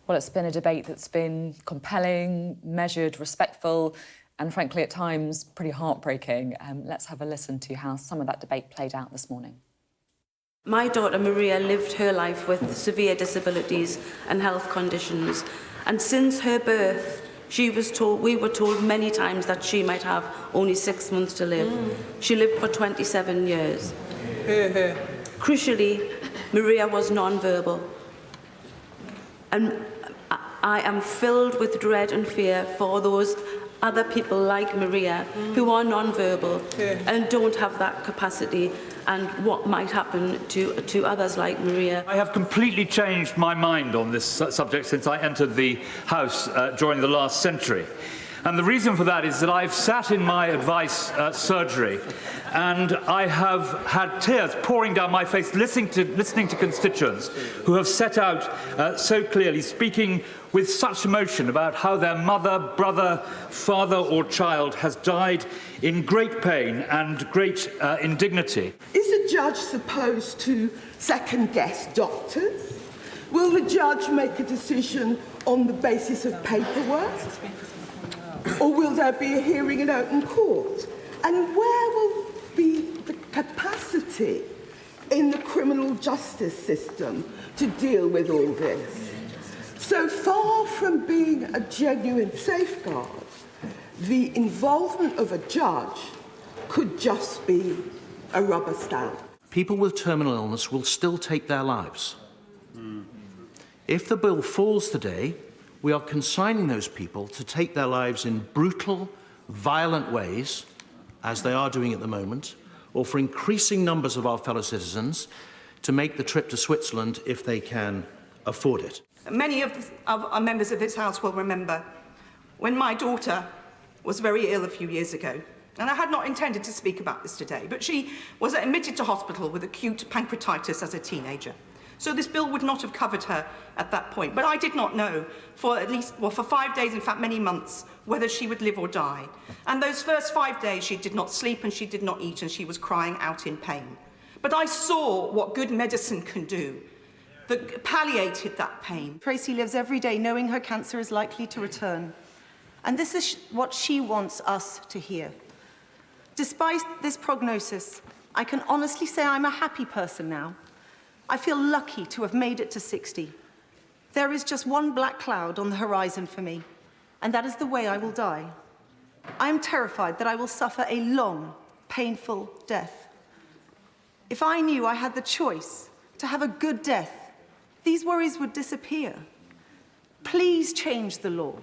Well, it's been a debate that's been compelling, measured, respectful, and frankly, at times, pretty heartbreaking. Let's have a listen to how some of that debate played out this morning. My daughter Maria lived her life with severe disabilities and health conditions, and since her birth, we were told many times that she might have only 6 months to live. She lived for 27 years. Crucially, Maria was non-verbal. And I am filled with dread and fear for those other people like Maria who are non-verbal and don't have that capacity, and what might happen to others like Maria. I have completely changed my mind on this subject since I entered the House during the last century. And the reason for that is that I've sat in my advice surgery and I have had tears pouring down my face listening to constituents who have set out so clearly, speaking with such emotion about how their mother, brother, father or child has died in great pain and great indignity. Is a judge supposed to second-guess doctors? Will the judge make a decision on the basis of paperwork? Or will there be a hearing in open court? And where will be the capacity in the criminal justice system to deal with all this? So far from being a genuine safeguard, the involvement of a judge could just be a rubber stamp. People with terminal illness will still take their lives. If the bill falls today, we are consigning those people to take their lives in brutal, violent ways, as they are doing at the moment, or for increasing numbers of our fellow citizens to make the trip to Switzerland if they can afford it. Many of our members of this House will remember when my daughter was very ill a few years ago, and I had not intended to speak about this today, but she was admitted to hospital with acute pancreatitis as a teenager. So this bill would not have covered her at that point. But I did not know for for 5 days, in fact many months, whether she would live or die. And those first 5 days she did not sleep and she did not eat and she was crying out in pain. But I saw what good medicine can do that palliated that pain. Tracy lives every day knowing her cancer is likely to return. And this is what she wants us to hear. Despite this prognosis, I can honestly say I'm a happy person now. I feel lucky to have made it to 60. There is just one black cloud on the horizon for me, and that is the way I will die. I am terrified that I will suffer a long, painful death. If I knew I had the choice to have a good death, these worries would disappear. Please change the law.